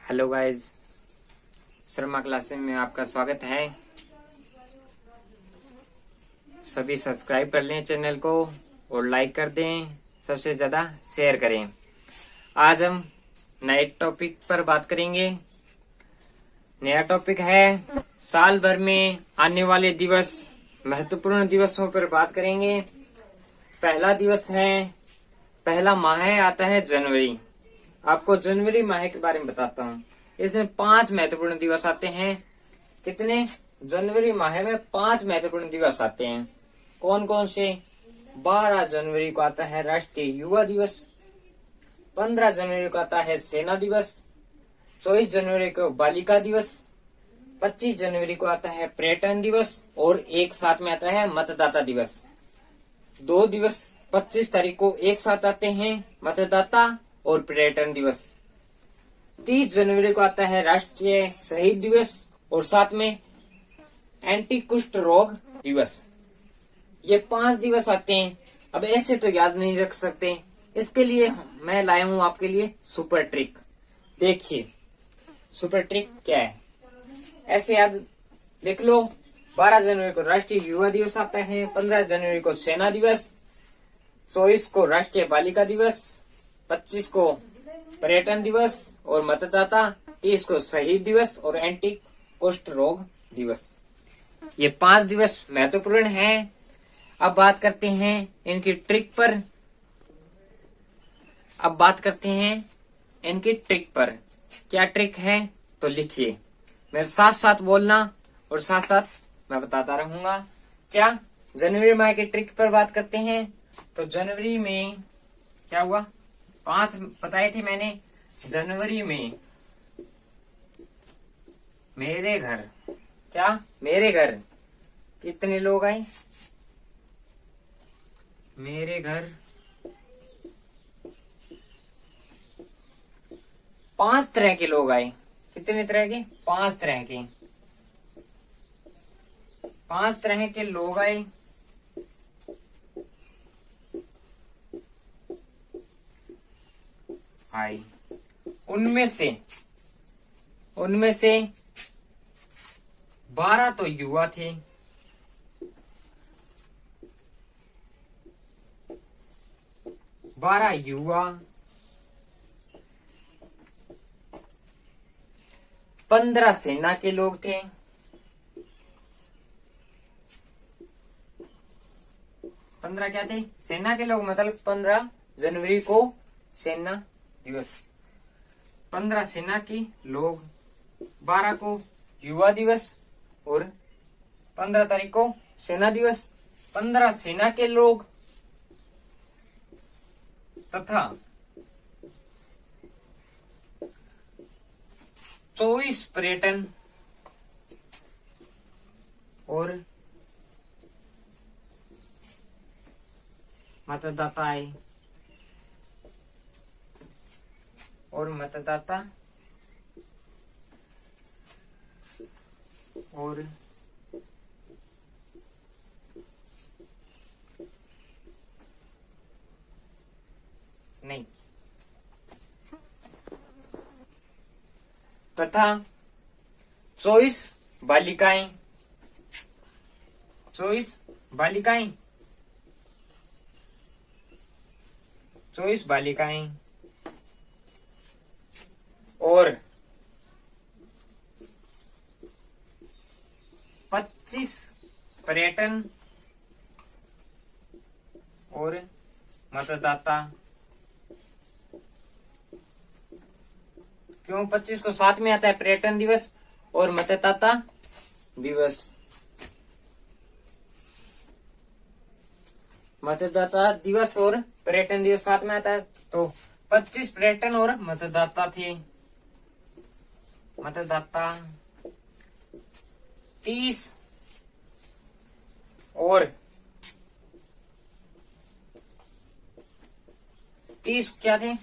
Hello guys, Sharma classes में आपका स्वागत है। सभी सब्सक्राइब कर लें चैनल को और लाइक कर दें, सबसे ज़्यादा शेयर करें। आज हम नए टॉपिक पर बात करेंगे। नया टॉपिक है साल भर में आने वाले दिवस, महत्वपूर्ण दिवसों पर बात करेंगे। पहला दिवस है, पहला माह आता है जनवरी। आपको जनवरी माह के बारे में बताता हूँ। इसमें 5 महत्वपूर्ण दिवस आते हैं। कितने? जनवरी माह में 5 महत्वपूर्ण दिवस आते हैं। कौन कौन से? 12 जनवरी को आता है राष्ट्रीय युवा दिवस, 15 जनवरी को आता है सेना दिवस, 24 जनवरी को बालिका दिवस, 25 जनवरी को आता है पर्यटन दिवस और एक साथ में आता है मतदाता दिवस। 2 दिवस 25 तारीख को एक साथ आते हैं, मतदाता और पर्यटन दिवस। 30 जनवरी को आता है राष्ट्रीय शहीद दिवस और साथ में एंटी कुष्ठ रोग दिवस। ये 5 दिवस आते हैं। अब ऐसे तो याद नहीं रख सकते, इसके लिए मैं लाया हूं आपके लिए सुपर ट्रिक। देखिए सुपर ट्रिक क्या है, ऐसे याद लिख लो। 12 जनवरी को राष्ट्रीय युवा दिवस आता है, 15 जनवरी को सेना दिवस, 24 को राष्ट्रीय बालिका दिवस, 25 को पर्यटन दिवस और मतदाता, 30 को शहीद दिवस और एंटी कुष्ठ रोग दिवस। ये 5 दिवस महत्वपूर्ण हैं। अब बात करते हैं इनकी ट्रिक पर। क्या ट्रिक है तो लिखिए, मेरे साथ साथ बोलना और साथ साथ मैं बताता रहूंगा। क्या? जनवरी माह की ट्रिक पर बात करते हैं। तो जनवरी में क्या हुआ? 5 बताए थे मैंने। जनवरी में मेरे घर, क्या मेरे घर कितने लोग आए? मेरे घर 5 तरह के लोग आए। कितने तरह के? 5 तरह के। 5 तरह के लोग आए। उनमें से 12 तो युवा थे, 12 युवा, 15 सेना के लोग थे, 15 क्या थे? सेना के लोग। मतलब 15 जनवरी को सेना दिवस, 15 सेना के लोग, 12 को युवा दिवस और 15 तारीख को सेना दिवस। 15 सेना के लोग तथा 24 पर्यटन और मतदाता आए और नहीं, तथा 24 बालिकाएं, 24 बालिकाएं, 24 बालिकाएं और 25 पर्यटन और मतदाता। क्यों 25 को साथ में आता है? पर्यटन दिवस और मतदाता दिवस। मतदाता दिवस और पर्यटन दिवस साथ में आता है, तो 25 पर्यटन और मतदाता थे। मतदाता 30 और 30 क्या थे?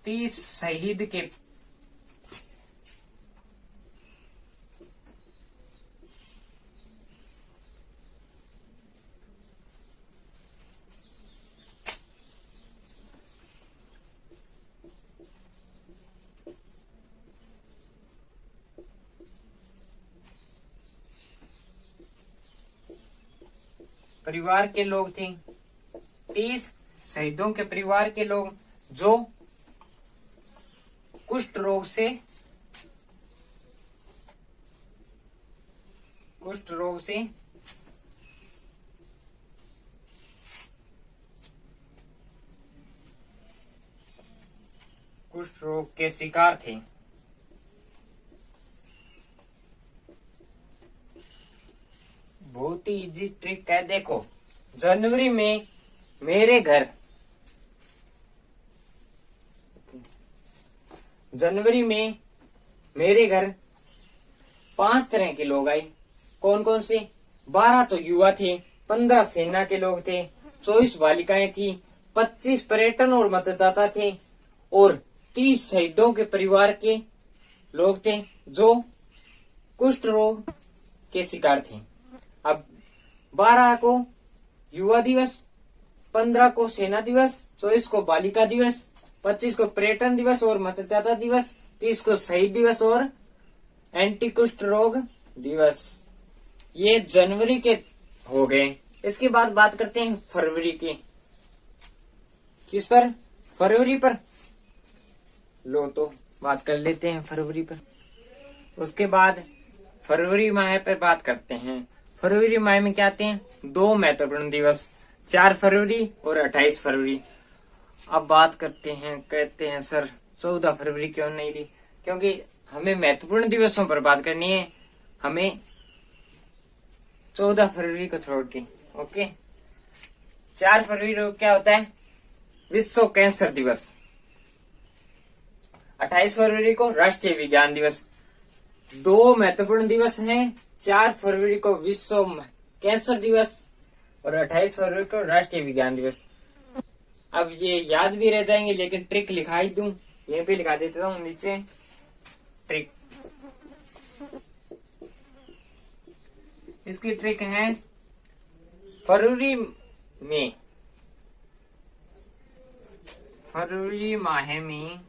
30 शहीद के परिवार के लोग थे, 30 शहीदों के परिवार के लोग जो कुष्ठ रोग से कुष्ठ रोग के शिकार थे। बहुत ही इजी ट्रिक है। देखो, जनवरी में मेरे घर जनवरी में मेरे घर 5 तरह के लोग आए। कौन कौन से? 12 तो युवा थे, 15 सेना के लोग थे, 24 बालिकाएं थी, 25 पर्यटन और मतदाता थे और 30 शहीदों के परिवार के लोग थे जो कुष्ठ रोग के शिकार थे। अब 12 को युवा दिवस, 15 को सेना दिवस, 24 को बालिका दिवस, 25 को पर्यटन दिवस और मतदाता दिवस, 30 को शहीद दिवस और एंटी कुष्ठ रोग दिवस। ये जनवरी के हो गए। इसके बाद बात करते हैं फरवरी की। किस पर? फरवरी पर। लो तो बात कर लेते हैं फरवरी पर। उसके बाद फरवरी माह पर बात करते हैं। फरवरी माह में क्या आते हैं? 2 महत्वपूर्ण दिवस, 4 फरवरी और 28 फरवरी। अब बात करते हैं, कहते हैं सर 14 फरवरी क्यों नहीं ली? क्योंकि हमें महत्वपूर्ण दिवसों पर बात करनी है, हमें 14 फरवरी को छोड़ के। ओके, 4 फरवरी को क्या होता है? विश्व कैंसर दिवस। 28 फरवरी को राष्ट्रीय विज्ञान दिवस। 2 महत्वपूर्ण दिवस हैं। 4 फरवरी को विश्व कैंसर दिवस और 28 फरवरी को राष्ट्रीय विज्ञान दिवस। अब ये याद भी रह जाएंगे, लेकिन ट्रिक लिखा ही दूं, यहीं पे लिखा देता हूँ नीचे ट्रिक। इसकी ट्रिक है, फरवरी माह में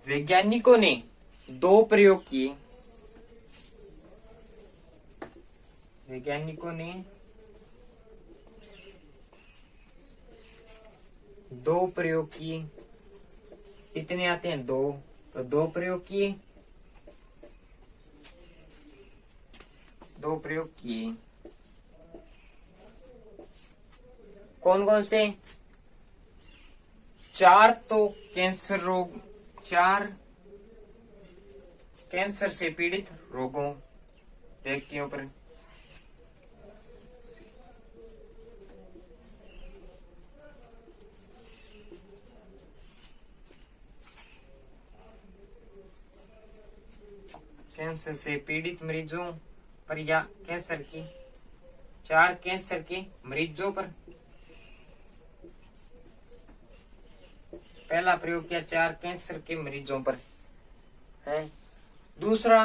वैज्ञानिकों ने 2 प्रयोग किए। वैज्ञानिकों ने 2 प्रयोग किए। कितने आते हैं? 2। तो 2 प्रयोग किए। 2 प्रयोग किए। कौन कौन से? 4 तो कैंसर रोग, 4 कैंसर से पीड़ित रोगों व्यक्तियों पर। कैंसर से पीड़ित मरीजों पर या कैंसर की 4 कैंसर के मरीजों पर पहला प्रयोग किया, 4 कैंसर के मरीजों पर है। दूसरा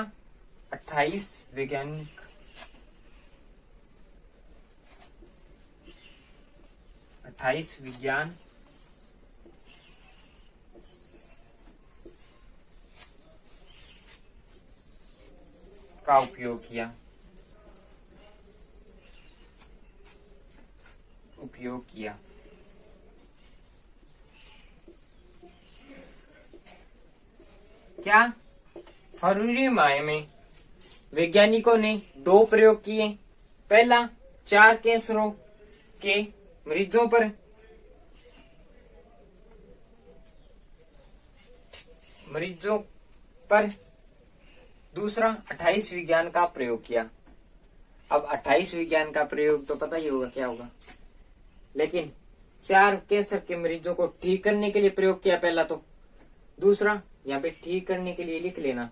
28 वैज्ञानिक 28 विज्ञान का उपयोग किया। क्या? फरवरी माह में वैज्ञानिकों ने 2 प्रयोग किए। पहला 4 कैंसरों के मरीजों पर दूसरा 28 विज्ञान का प्रयोग किया। अब 28 विज्ञान का प्रयोग तो पता ही होगा क्या होगा, लेकिन 4 कैंसर के मरीजों को ठीक करने के लिए प्रयोग किया पहला तो। दूसरा यहाँ पे ठीक करने के लिए लिख लेना।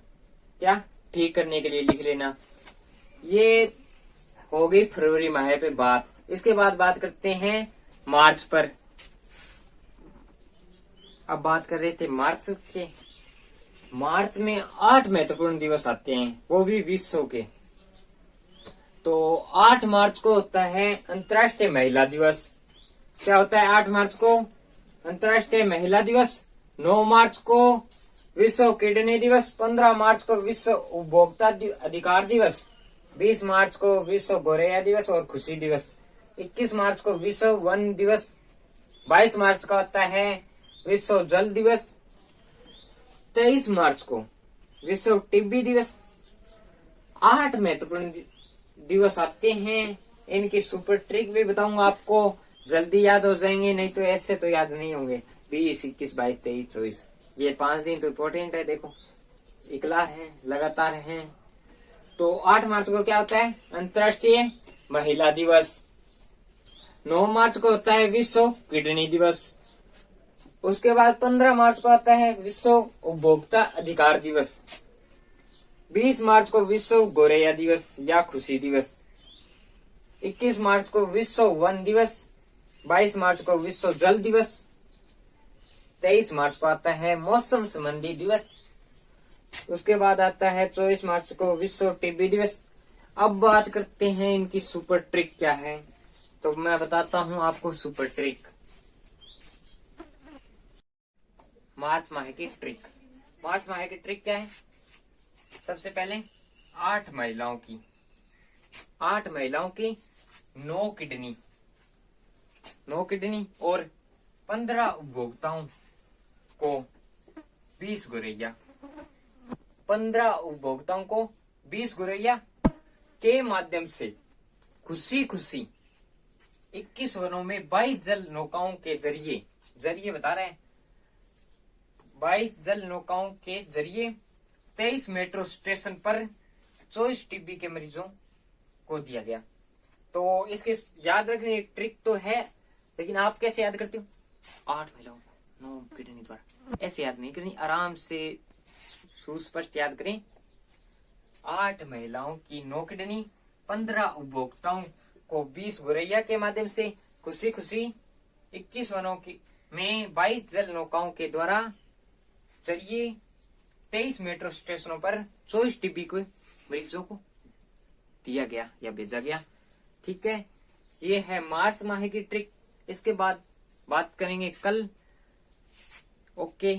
क्या? ठीक करने के लिए लिख लेना। ये हो गई फरवरी माह पे बात। इसके बाद बात करते हैं मार्च पर। अब बात कर रहे थे मार्च के। मार्च में 8 महत्वपूर्ण दिवस आते हैं, वो भी विश्व के। तो 8 मार्च को होता है अंतर्राष्ट्रीय महिला दिवस। क्या होता है 8 मार्च को? अंतर्राष्ट्रीय महिला दिवस। 9 मार्च को विश्व किडनी दिवस, 15 मार्च को विश्व उपभोक्ता अधिकार दिवस, 20 मार्च को विश्व गौरैया दिवस और खुशी दिवस, 21 मार्च को विश्व वन दिवस, 22 मार्च का होता है विश्व जल दिवस, 23 मार्च को विश्व टीबी दिवस। 8 महत्वपूर्ण दिवस आते हैं, इनकी सुपर ट्रिक भी बताऊंगा आपको, जल्दी याद हो जाएंगे, नहीं तो ऐसे तो याद नहीं होंगे। 20, 21, 22, 23, 24 ये 5 दिन तो इम्पोर्टेंट है। देखो इकलार है, लगातार है। तो 8 मार्च को क्या होता है? अंतर्राष्ट्रीय महिला दिवस। 9 मार्च को होता है विश्व किडनी दिवस। उसके बाद 15 मार्च को आता है विश्व उपभोक्ता अधिकार दिवस। 20 मार्च को विश्व गौरैया दिवस या खुशी दिवस। 21 मार्च को विश्व वन दिवस। 22 मार्च को विश्व जल दिवस। 23 मार्च को आता है मौसम संबंधी दिवस। उसके बाद आता है 24 मार्च को विश्व टीबी दिवस। अब बात करते हैं इनकी सुपर ट्रिक क्या है, तो मैं बताता हूं आपको सुपर ट्रिक। मार्च माह की ट्रिक। मार्च माह की ट्रिक क्या है? सबसे पहले 8 महिलाओं की 9 किडनी और 15 उपभोक्ताओं को 20 गौरैया। 15 उपभोक्ताओं को 20 गौरैया के माध्यम से खुशी खुशी 21 वनों में 22 जल नौकाओं के जरिए बता रहे हैं, 22 जल नौकाओं के जरिए 23 मेट्रो स्टेशन पर 24 टीबी के मरीजों को दिया गया। तो इसके याद रखने की ट्रिक तो है, लेकिन आप कैसे याद करते हो? 8 महिलाओं 9 किडनी द्वारा, ऐसे याद नहीं करनी, आराम से सुस्पष्ट याद करें। 8 महिलाओं की 9 किडनी, 15 उपभोक्ताओं को 20 गौरैया के माध्यम से खुशी खुशी 21 वनों की में 22 जल नौकाओं के द्वारा जरिए 23 मेट्रो स्टेशनों पर 24 टीबी को मरीजों को दिया गया या भेजा गया। ठीक है, ये है मार्च माह की ट्रिक। इसके बाद बात करेंगे कल। ओके।